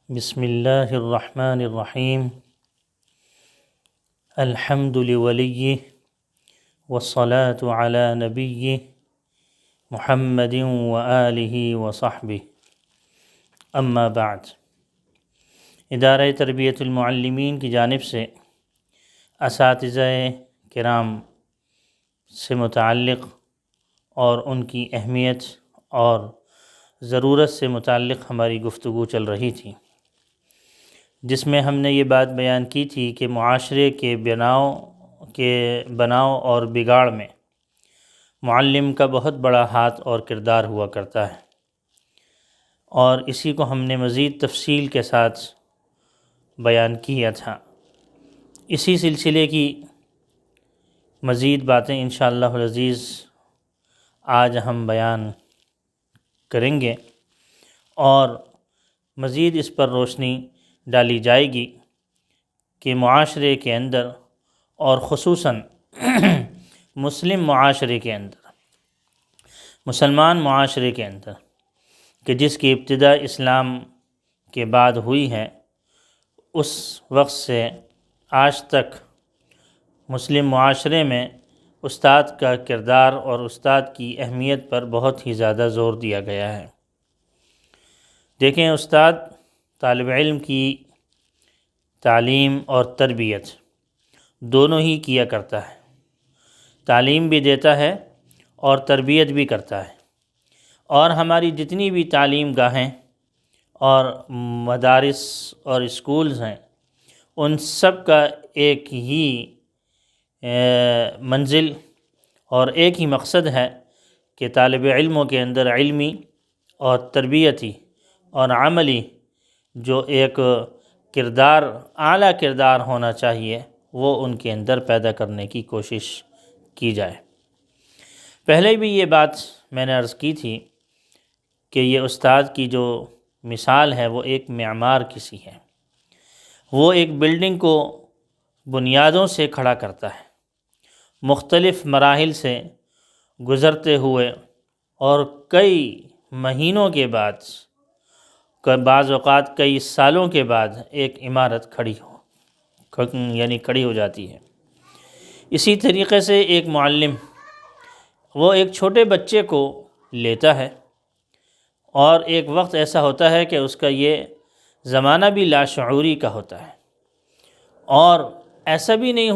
بسم اللہ الرحمن الرحیم الحمد لولیہ والصلاة علی نبیہ محمد وآلہ وصحبہ اما بعد۔ ادارہ تربیت المعلمین کی جانب سے اساتذہ کرام سے متعلق اور ان کی اہمیت اور ضرورت سے متعلق ہماری گفتگو چل رہی تھی، جس میں ہم نے یہ بات بیان کی تھی کہ معاشرے کے بناؤ اور بگاڑ میں معلم کا بہت بڑا ہاتھ اور کردار ہوا کرتا ہے، اور اسی کو ہم نے مزید تفصیل کے ساتھ بیان کیا تھا۔ اسی سلسلے کی مزید باتیں انشاءاللہ العزیز آج ہم بیان کریں گے، اور مزید اس پر روشنی ڈالی جائے گی کہ معاشرے کے اندر اور خصوصاً مسلم معاشرے کے اندر، مسلمان معاشرے کے اندر کہ جس کی ابتدا اسلام کے بعد ہوئی ہے، اس وقت سے آج تک مسلم معاشرے میں استاد کا کردار اور استاد کی اہمیت پر بہت ہی زیادہ زور دیا گیا ہے۔ دیکھیں، استاد طالب علم کی تعلیم اور تربیت دونوں ہی کیا کرتا ہے، تعلیم بھی دیتا ہے اور تربیت بھی کرتا ہے، اور ہماری جتنی بھی تعلیم گاہیں اور مدارس اور اسکولز ہیں، ان سب کا ایک ہی منزل اور ایک ہی مقصد ہے کہ طالب علموں کے اندر علمی اور تربیتی اور عملی جو ایک کردار، اعلیٰ کردار ہونا چاہیے، وہ ان کے اندر پیدا کرنے کی کوشش کی جائے۔ پہلے بھی یہ بات میں نے عرض کی تھی کہ یہ استاد کی جو مثال ہے وہ ایک معمار کسی ہے، وہ ایک بلڈنگ کو بنیادوں سے کھڑا کرتا ہے، مختلف مراحل سے گزرتے ہوئے، اور کئی مہینوں کے بعد، بعض اوقات کئی سالوں کے بعد ایک عمارت کھڑی ہو جاتی ہے۔ اسی طریقے سے ایک معلم وہ ایک چھوٹے بچے کو لیتا ہے، اور ایک وقت ایسا ہوتا ہے کہ اس کا یہ زمانہ بھی لاشعوری کا ہوتا ہے، اور ایسا بھی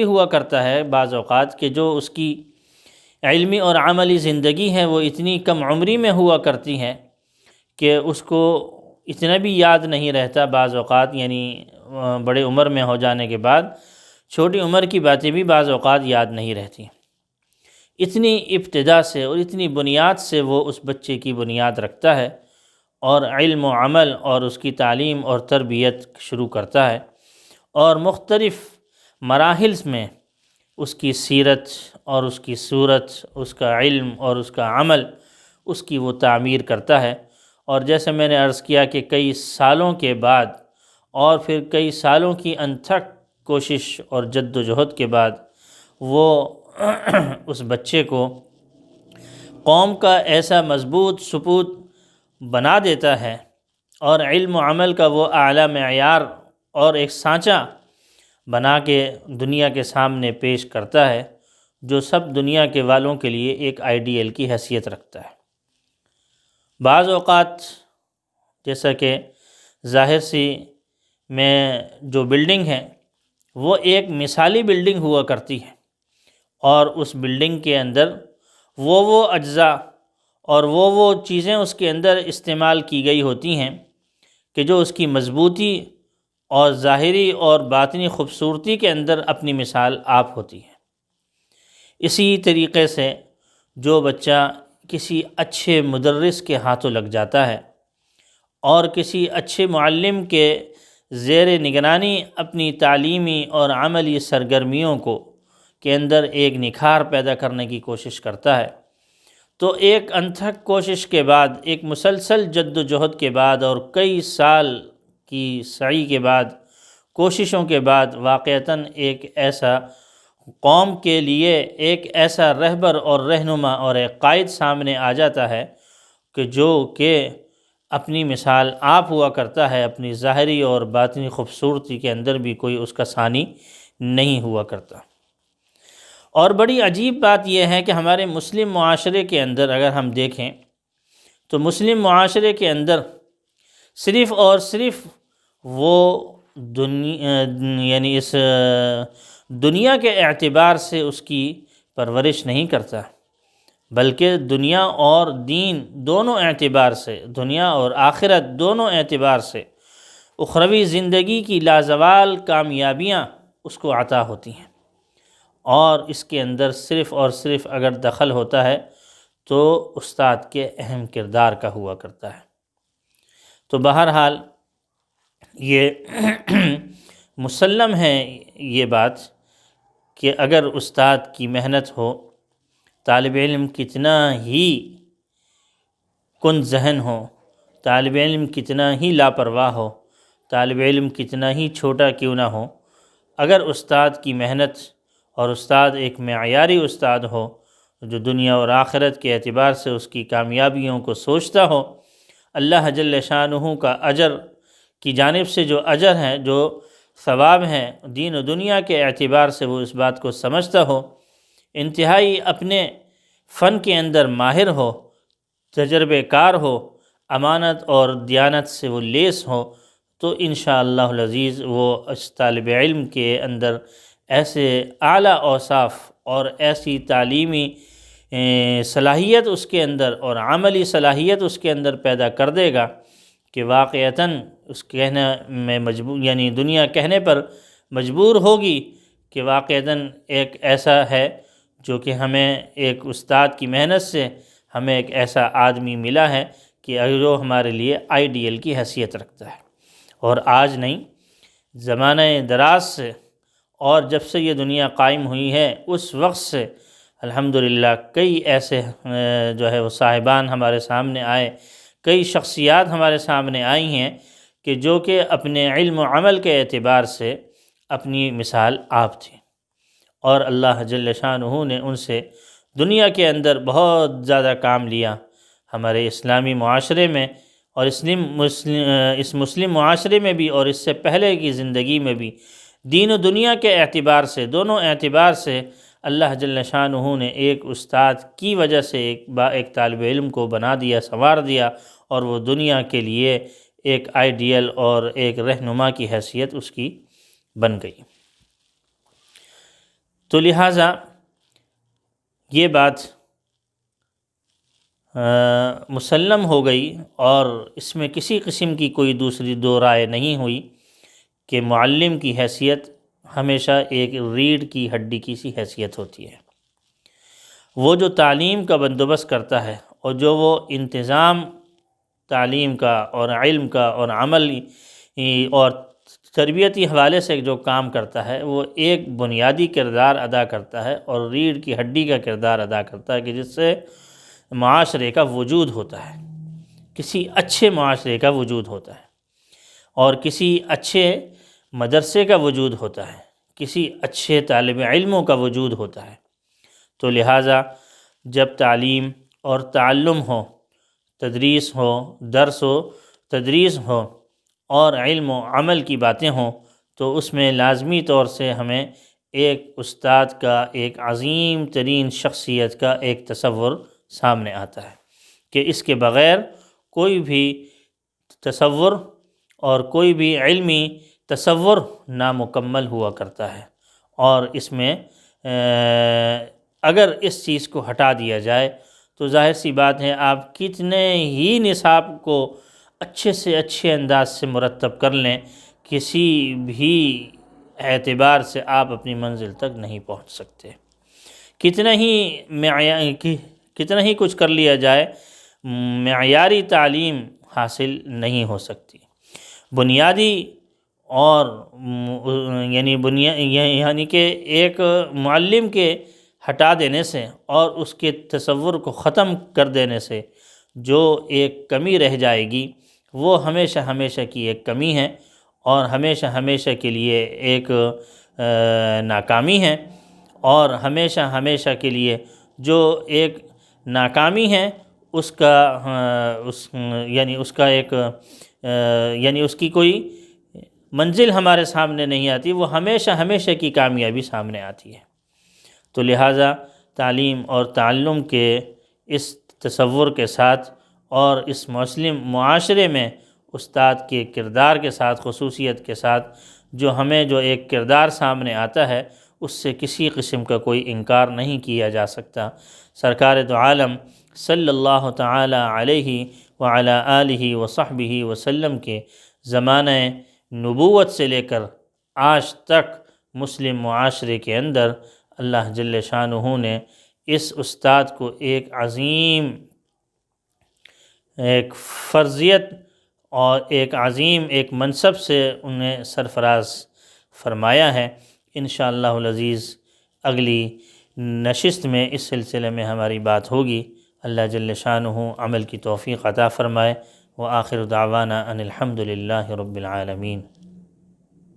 ہوا کرتا ہے بعض اوقات کہ جو اس کی علمی اور عملی زندگی ہے وہ اتنی کم عمری میں ہوا کرتی ہے کہ اس کو اتنا بھی یاد نہیں رہتا بعض اوقات، یعنی بڑے عمر میں ہو جانے کے بعد چھوٹی عمر کی باتیں بھی بعض اوقات یاد نہیں رہتی۔ اتنی ابتدا سے اور اتنی بنیاد سے وہ اس بچے کی بنیاد رکھتا ہے، اور علم و عمل اور اس کی تعلیم اور تربیت شروع کرتا ہے، اور مختلف مراحل میں اس کی سیرت اور اس کی صورت، اس کا علم اور اس کا عمل، اس کی وہ تعمیر کرتا ہے۔ اور جیسے میں نے عرض کیا کہ کئی سالوں کے بعد، اور پھر کئی سالوں کی انتھک کوشش اور جد و جہد کے بعد، وہ اس بچے کو قوم کا ایسا مضبوط سپوت بنا دیتا ہے، اور علم و عمل کا وہ اعلیٰ معیار اور ایک سانچہ بنا کے دنیا کے سامنے پیش کرتا ہے، جو سب دنیا کے والوں کے لیے ایک آئیڈیل کی حیثیت رکھتا ہے۔ بعض اوقات جیسا کہ ظاہر سی میں جو بلڈنگ ہے وہ ایک مثالی بلڈنگ ہوا کرتی ہے، اور اس بلڈنگ کے اندر وہ اجزاء اور وہ چیزیں اس کے اندر استعمال کی گئی ہوتی ہیں کہ جو اس کی مضبوطی اور ظاہری اور باطنی خوبصورتی کے اندر اپنی مثال آپ ہوتی ہے۔ اسی طریقے سے جو بچہ کسی اچھے مدرس کے ہاتھوں لگ جاتا ہے، اور کسی اچھے معلم کے زیر نگرانی اپنی تعلیمی اور عملی سرگرمیوں کے اندر ایک نکھار پیدا کرنے کی کوشش کرتا ہے، تو ایک انتھک کوشش کے بعد، ایک مسلسل جد و جہد کے بعد، اور کئی سال کی سعی کے بعد، کوششوں کے بعد، واقعتاً ایک ایسا قوم کے لیے ایک ایسا رہبر اور رہنما اور ایک قائد سامنے آ جاتا ہے کہ جو کہ اپنی مثال آپ ہوا کرتا ہے، اپنی ظاہری اور باطنی خوبصورتی کے اندر بھی کوئی اس کا ثانی نہیں ہوا کرتا۔ اور بڑی عجیب بات یہ ہے کہ ہمارے مسلم معاشرے کے اندر اگر ہم دیکھیں تو مسلم معاشرے کے اندر صرف اور صرف وہ یعنی اس دنیا کے اعتبار سے اس کی پرورش نہیں کرتا، بلکہ دنیا اور دین دونوں اعتبار سے، دنیا اور آخرت دونوں اعتبار سے اخروی زندگی کی لازوال کامیابیاں اس کو عطا ہوتی ہیں، اور اس کے اندر صرف اور صرف اگر دخل ہوتا ہے تو استاد کے اہم کردار کا ہوا کرتا ہے۔ تو بہرحال یہ مسلم ہے یہ بات کہ اگر استاد کی محنت ہو، طالب علم کتنا ہی کن ذہن ہو، طالب علم کتنا ہی لاپرواہ ہو، طالب علم کتنا ہی چھوٹا کیوں نہ ہو، اگر استاد کی محنت اور استاد ایک معیاری استاد ہو جو دنیا اور آخرت کے اعتبار سے اس کی کامیابیوں کو سوچتا ہو، اللہ جل شانہ کا اجر کی جانب سے جو اجر ہے، جو ثواب ہیں دین و دنیا کے اعتبار سے وہ اس بات کو سمجھتا ہو، انتہائی اپنے فن کے اندر ماہر ہو، تجربے کار ہو، امانت اور دیانت سے وہ لیس ہو، تو انشاءاللہ العزیز وہ اس طالب علم کے اندر ایسے اعلیٰ اوصاف اور ایسی تعلیمی صلاحیت اس کے اندر اور عملی صلاحیت اس کے اندر پیدا کر دے گا کہ واقعتاً اس کہنے میں مجبور، یعنی دنیا کہنے پر مجبور ہوگی کہ واقعتاً ایک ایسا ہے جو کہ ہمیں ایک استاد کی محنت سے ہمیں ایک ایسا آدمی ملا ہے کہ جو ہمارے لیے آئیڈیل کی حیثیت رکھتا ہے۔ اور آج نہیں، زمانہ دراز سے، اور جب سے یہ دنیا قائم ہوئی ہے اس وقت سے الحمدللہ کئی ایسے جو ہے وہ صاحبان ہمارے سامنے آئے، کئی شخصیات ہمارے سامنے آئی ہیں کہ جو کہ اپنے علم و عمل کے اعتبار سے اپنی مثال آپ تھی، اور اللہ جل شانہ نے ان سے دنیا کے اندر بہت زیادہ کام لیا۔ ہمارے اسلامی معاشرے میں اور اس مسلم معاشرے میں بھی اور اس سے پہلے کی زندگی میں بھی دین و دنیا کے اعتبار سے، دونوں اعتبار سے اللہ جل شانہ نے ایک استاد کی وجہ سے ایک طالب علم کو بنا دیا، سنوار دیا، اور وہ دنیا کے لیے ایک آئیڈیل اور ایک رہنما کی حیثیت اس کی بن گئی۔ تو لہٰذا یہ بات مسلم ہو گئی، اور اس میں کسی قسم کی کوئی دوسری دو رائے نہیں ہوئی کہ معلم کی حیثیت ہمیشہ ایک ریڑھ کی ہڈی کی سی حیثیت ہوتی ہے۔ وہ جو تعلیم کا بندوبست کرتا ہے اور جو وہ انتظام تعلیم کا اور علم کا اور عمل اور تربیتی حوالے سے جو کام کرتا ہے، وہ ایک بنیادی کردار ادا کرتا ہے اور ریڑھ کی ہڈی کا کردار ادا کرتا ہے کہ جس سے معاشرے کا وجود ہوتا ہے، کسی اچھے معاشرے کا وجود ہوتا ہے، اور کسی اچھے مدرسے کا وجود ہوتا ہے، کسی اچھے طالب علموں کا وجود ہوتا ہے۔ تو لہٰذا جب تعلیم اور تعلم ہو، تدریس ہو، درس و تدریس ہو، اور علم و عمل کی باتیں ہوں، تو اس میں لازمی طور سے ہمیں ایک استاد کا، ایک عظیم ترین شخصیت کا ایک تصور سامنے آتا ہے کہ اس کے بغیر کوئی بھی تصور اور کوئی بھی علمی تصور نامکمل ہوا کرتا ہے، اور اس میں اگر اس چیز کو ہٹا دیا جائے تو ظاہر سی بات ہے آپ کتنے ہی نصاب کو اچھے سے اچھے انداز سے مرتب کر لیں، کسی بھی اعتبار سے آپ اپنی منزل تک نہیں پہنچ سکتے۔ کتنا ہی کچھ کر لیا جائے، معیاری تعلیم حاصل نہیں ہو سکتی۔ بنیادی اور یعنی کہ ایک معلم کے ہٹا دینے سے اور اس کے تصور کو ختم کر دینے سے جو ایک کمی رہ جائے گی، وہ ہمیشہ ہمیشہ کی ایک کمی ہے، اور ہمیشہ ہمیشہ کے لیے ایک ناکامی ہے، اور ہمیشہ ہمیشہ کے لیے جو ایک ناکامی ہے اس کا یعنی اس کا ایک یعنی اس کی کوئی منزل ہمارے سامنے نہیں آتی، وہ ہمیشہ ہمیشہ کی کامیابی سامنے آتی ہے۔ تو لہٰذا تعلیم اور تعلم کے اس تصور کے ساتھ اور اس مسلم معاشرے میں استاد کے کردار کے ساتھ، خصوصیت کے ساتھ جو ہمیں جو ایک کردار سامنے آتا ہے، اس سے کسی قسم کا کوئی انکار نہیں کیا جا سکتا۔ سرکار دو عالم صلی اللہ تعالی علیہ وعلی آلہ وصحبہ وسلم کے زمانہ نبوت سے لے کر آج تک مسلم معاشرے کے اندر اللہ جل شانہ نے اس استاد کو ایک عظیم ایک فرضیت اور ایک عظیم ایک منصب سے انہیں سرفراز فرمایا ہے۔ انشاءاللہ العزیز اگلی نشست میں اس سلسلے میں ہماری بات ہوگی۔ اللہ جل شانہ عمل کی توفیق عطا فرمائے۔ وآخر دعوانا ان الحمد للہ رب العالمین۔